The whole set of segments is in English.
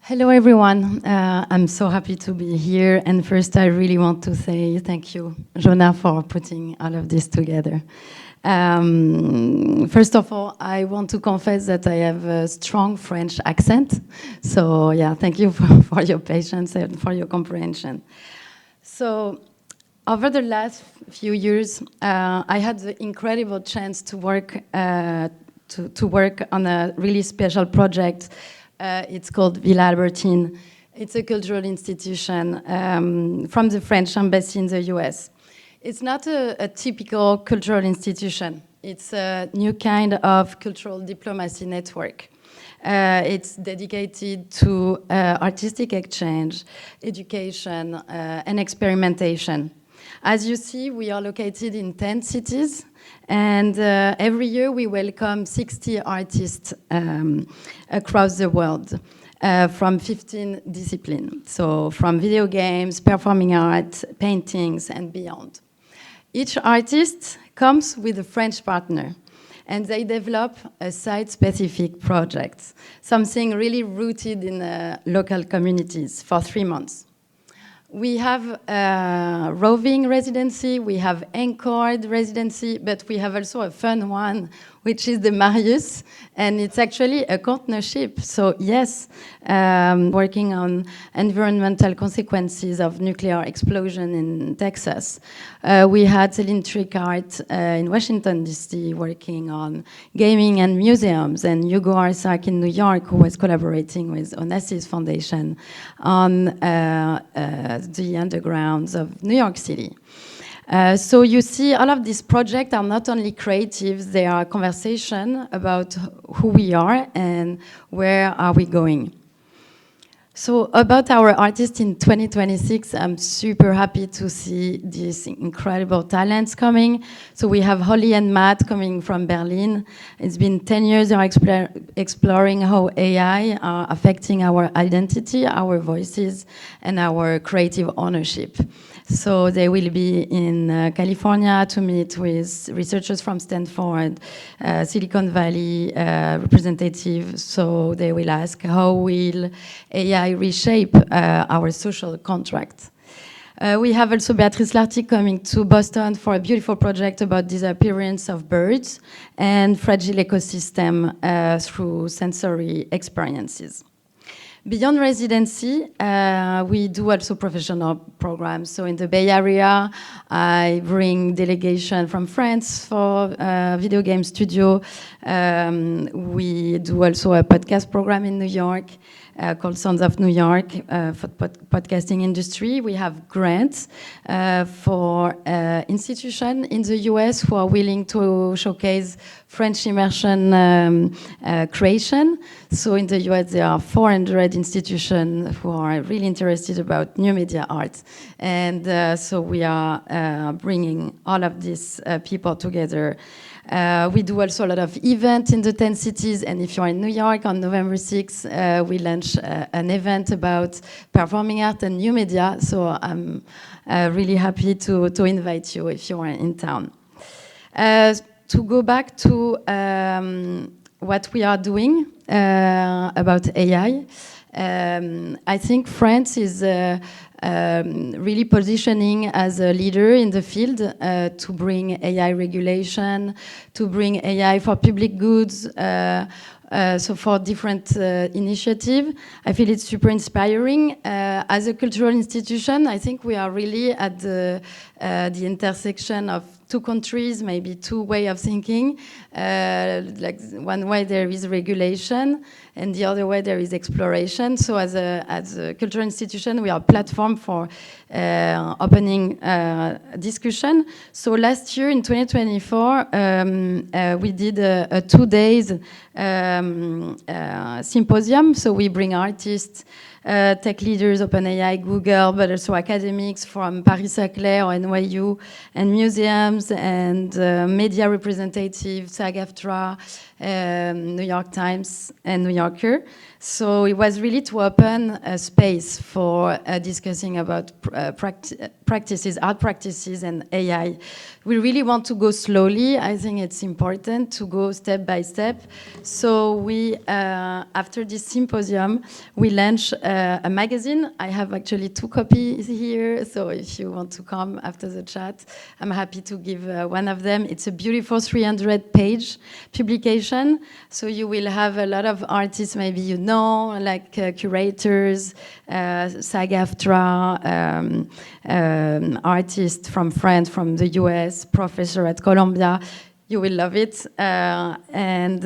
Hello, everyone. I'm so happy to be here. And first, I really want to say thank you, Jonah, for putting all of this together. First of all, I want to confess that I have a strong French accent. So, yeah, thank you for your patience and for your comprehension. So, over the last few years, I had the incredible chance to work on a really special project. It's called Villa Albertine. It's a cultural institution from the French embassy in the US. It's not a typical cultural institution. It's a new kind of cultural diplomacy network. It's dedicated to artistic exchange, education, and experimentation. As you see, we are located in 10 cities, and every year we welcome 60 artists across the world from 15 disciplines, so from video games, performing art, paintings, and beyond. Each artist comes with a French partner, and they develop a site-specific project, something really rooted in local communities for 3 months. We have a roving residency, we have anchored residency, but we have also a fun one, which is the Marius, and it's actually a partnership. So yes, working on environmental consequences of nuclear explosion in Texas. We had Céline Tricart in Washington, D.C., working on gaming and museums, and Hugo Arsac in New York, who was collaborating with Onassis Foundation on the undergrounds of New York City. So you see, all of these projects are not only creative, they are conversation about who we are and where are we going. So about our artists in 2026, I'm super happy to see these incredible talents coming. So we have Holly and Matt coming from Berlin. It's been 10 years they are exploring how AI are affecting our identity, our voices, and our creative ownership. So they will be in California to meet with researchers from Stanford, Silicon Valley representatives. So they will ask, how will AI reshape our social contract? We have also Beatrice Lartigue coming to Boston for a beautiful project about disappearance of birds and fragile ecosystem through sensory experiences. Beyond residency, we do also professional programs. So in the Bay Area, I bring delegation from France for video game studio. We do also a podcast program in New York called Sons of New York for podcasting industry. We have grants for institutions in the US who are willing to showcase French immersion creation. So in the US, there are 400 institutions who are really interested about new media arts. And so we are bringing all of these people together. We do also a lot of events in the 10 cities, and if you're in New York on November 6th, we launch an event about performing art and new media, so I'm really happy to invite you if you are in town. To go back to what we are doing about AI, I think France is really positioning as a leader in the field to bring AI regulation, to bring AI for public goods, so for different initiatives. I feel it's super inspiring. As a cultural institution, I think we are really at the intersection of two countries, maybe two ways of thinking. Like one way there is regulation, and the other way there is exploration. So as a cultural institution, we are a platform for opening discussion. So last year in 2024, we did a 2 days symposium. So we bring artists tech leaders, OpenAI, Google, but also academics from Paris-Saclay or NYU, and museums and media representatives, SAG-AFTRA, New York Times, and New Yorker. So it was really to open a space for discussing about practices, art practices, and AI. We really want to go slowly. I think it's important to go step by step. So we, after this symposium, we launched a magazine. I have actually 2 copies here. So if you want to come after the chat, I'm happy to give one of them. It's a beautiful 300-page publication. So you will have a lot of artists, maybe you know, like curators, SAG-AFTRA, artists from France, from the US, professor at Columbia. You will love it. And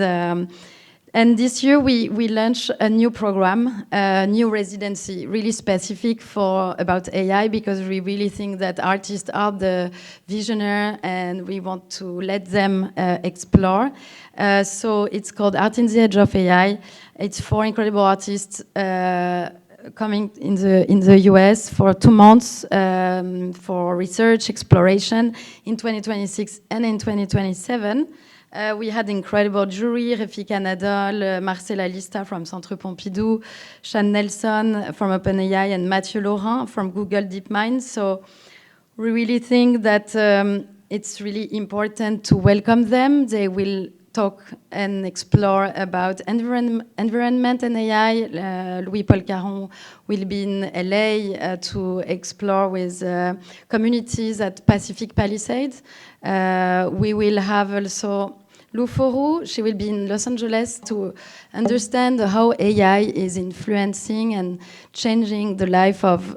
this year we launched a new program, a new residency, really specific about AI, because we really think that artists are the visionary and we want to let them explore. So it's called Art in the Age of AI. It's 4 incredible artists coming in the US for 2 months for research, exploration in 2026 and in 2027. We had incredible jury, Refika Nadol, Marcela Lista from Centre Pompidou, Sean Nelson from OpenAI, and Mathieu Laurin from Google DeepMind. So we really think that it's really important to welcome them. They will talk and explore about environment and AI. Louis-Paul Caron will be in LA to explore with communities at Pacific Palisades. We will have also Lou Forou. She will be in Los Angeles to understand how AI is influencing and changing the life of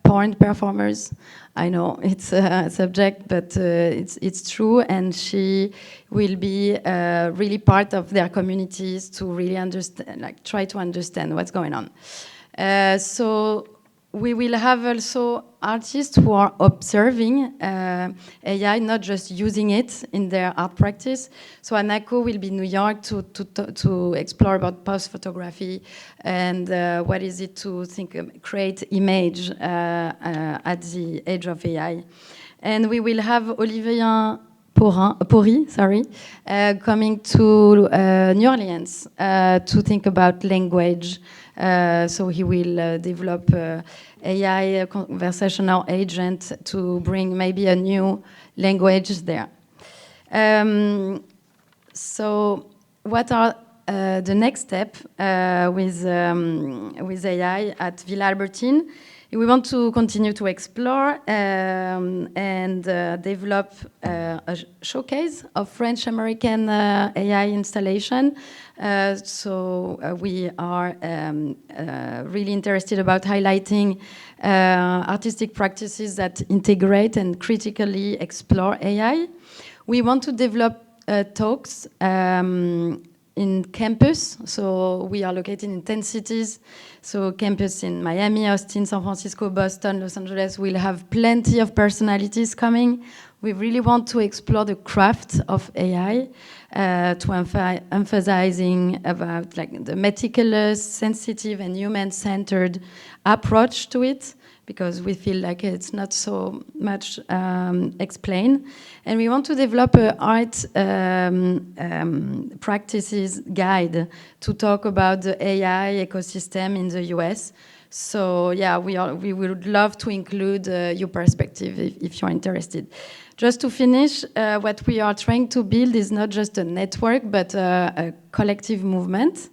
porn performers. I know it's a subject, but it's true, and she will be really part of their communities to really understand, like try to understand what's going on. So we will have also artists who are observing AI, not just using it in their art practice. So Anako will be in New York to explore about post-photography and what is it to create image at the age of AI. And we will have Olivier Pori, coming to New Orleans to think about language. So he will develop AI conversational agent to bring maybe a new language there. So what are the next step with AI at Villa Albertine? We want to continue to explore and develop a showcase of French-American AI installation. So we are really interested about highlighting artistic practices that integrate and critically explore AI. We want to develop talks in campus. So we are located in 10 cities. So campus in Miami, Austin, San Francisco, Boston, Los Angeles will have plenty of personalities coming. We really want to explore the craft of AI, to emphasizing about like the meticulous, sensitive, and human-centered approach to it, because we feel like it's not so much explained. And we want to develop an art practices guide to talk about the AI ecosystem in the US. So yeah, we would love to include your perspective if you're interested. Just to finish, what we are trying to build is not just a network, but a collective movement.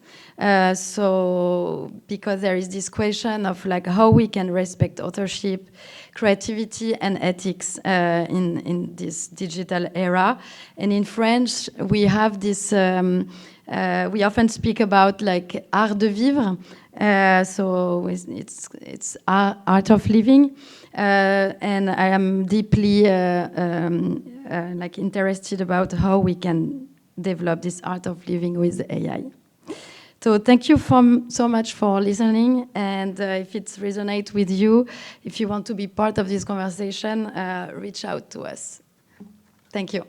So because there is this question of like how we can respect authorship, creativity, and ethics in this digital era. And in French, we have this, we often speak about like art de vivre. So it's art of living. And I am deeply like interested about how we can develop this art of living with AI. So thank you so much for listening. And if it resonates with you, if you want to be part of this conversation, reach out to us. Thank you.